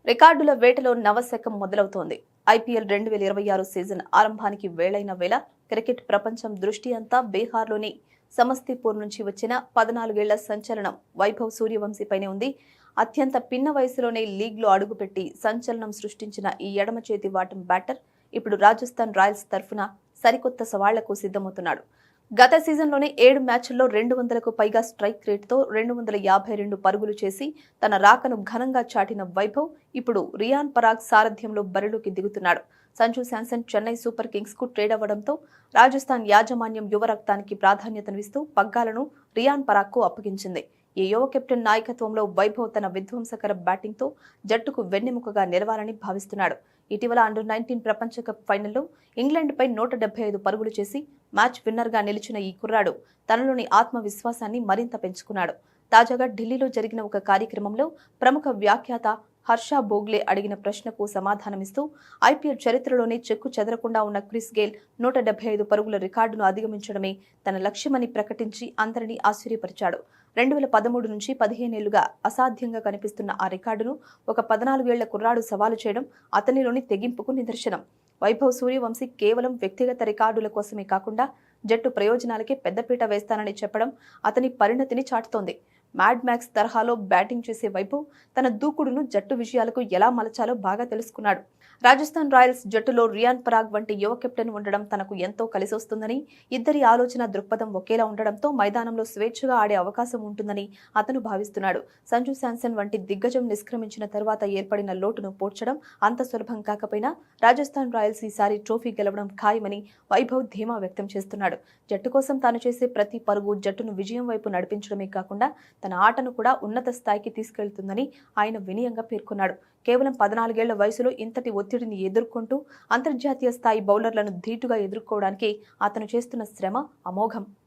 రికార్డుల వేటలో Navasakam మొదలవుతోంది. IPL 2026 season ఆరంభానికి వేళైన వేళ క్రికెట్ ప్రపంచం దృష్టి అంతా బీహార్లోని సమస్తీపూర్ నుంచి వచ్చిన 14 ఏళ్ల సంచలనం వైభవ్ సూర్యవంశీపైనే ఉంది. అత్యంత పిన్న వయసులోనే లీగ్లో అడుగుపెట్టి సంచలనం సృష్టించిన ఈ ఎడమ చేతి వాటం బ్యాటర్ ఇప్పుడు రాజస్థాన్ రాయల్స్ తరఫున సరికొత్త సవాళ్లకు సిద్ధమవుతున్నాడు. గత సీజన్లోనే 7 మ్యాచ్ల్లో 200కు పైగా స్ట్రైక్ రేట్తో 252 పరుగులు చేసి తన రాకను ఘనంగా చాటిన వైభవ్ ఇప్పుడు రియాన్ పరాగ్ సారథ్యంలో బరిలోకి దిగుతున్నాడు. సంజు శాంసన్ చెన్నై సూపర్ కింగ్స్ కు ట్రేడ్ అవ్వడంతో రాజస్థాన్ యాజమాన్యం యువ రక్తానికి ప్రాధాన్యతనిస్తూ పగ్గాలను రియాన్ పరాగ్ కు అప్పగించింది. ఈ యువ కెప్టెన్ నాయకత్వంలో వైభవ్ తన విధ్వంసకర బ్యాటింగ్తో జట్టుకు వెన్నెముకగా నిలవాలని భావిస్తున్నాడు. ఇటీవల అండర్-19 ప్రపంచ కప్ ఫైనల్లో ఇంగ్లాండ్పై 175 పరుగులు చేసి మ్యాచ్ విన్నర్గా నిలిచిన ఈ కుర్రాడు తనలోని ఆత్మవిశ్వాసాన్ని మరింత పెంచుకున్నాడు. తాజాగా ఢిల్లీలో జరిగిన ఒక కార్యక్రమంలో ప్రముఖ వ్యాఖ్యాత హర్ష బోగ్లే అడిగిన ప్రశ్నకు సమాధానమిస్తూ ఐపీఎల్ చరిత్రలోనే చెక్కు చెదరకుండా ఉన్న క్రిస్ గేల్ 175 పరుగుల రికార్డును అధిగమించడమే తన లక్ష్యమని ప్రకటించి అందరినీ ఆశ్చర్యపరిచాడు. 2013 నుంచి 15 ఏళ్లుగా అసాధ్యంగా కనిపిస్తున్న ఆ రికార్డును ఒక 14 ఏళ్ల కుర్రాడు సవాలు చేయడం అతనిలోని తెగింపుకు నిదర్శనం. వైభవ్ సూర్యవంశీ కేవలం వ్యక్తిగత రికార్డుల కోసమే కాకుండా జట్టు ప్రయోజనాలకే పెద్దపీట వేస్తానని చెప్పడం అతని పరిణతిని చాటుతోంది. మ్యాడ్ మ్యాక్స్ తరహాలో బ్యాటింగ్ చేసే వైభవ్ తన దూకుడును జట్టు విజయాలకు ఎలా మలచాలో బాగా తెలుసుకున్నాడు. రాజస్థాన్ రాయల్స్ జట్టులో రియాన్ పరాగ్ వంటి యువ కెప్టెన్ ఉండడం తనకు ఎంతో కలిసొస్తుందని, ఇద్దరి ఆలోచన దృక్పథం ఒకేలా ఉండడంతో మైదానంలో స్వేచ్ఛగా ఆడే అవకాశం ఉంటుందని అతను భావిస్తున్నాడు. సంజు శాంసన్ వంటి దిగ్గజం నిష్క్రమించిన తర్వాత ఏర్పడిన లోటును పోడ్చడం అంత సులభం కాకపోయినా రాజస్థాన్ రాయల్స్ ఈసారి ట్రోఫీ గెలవడం ఖాయమని వైభవ్ ధీమా వ్యక్తం చేస్తున్నాడు. జట్టు కోసం తాను చేసే ప్రతి పరుగు జట్టును విజయం వైపు నడిపించడమే కాకుండా తన ఆటను కూడా ఉన్నత స్థాయికి తీసుకెళ్తుందని ఆయన వినయంగా పేర్కొన్నాడు. కేవలం 14 ఏళ్ల వయసులో ఇంతటి ఒత్తిడిని ఎదుర్కొంటూ అంతర్జాతీయ స్థాయి బౌలర్లను ధీటుగా ఎదుర్కోవడానికి అతను చేస్తున్న శ్రమ అమోఘం.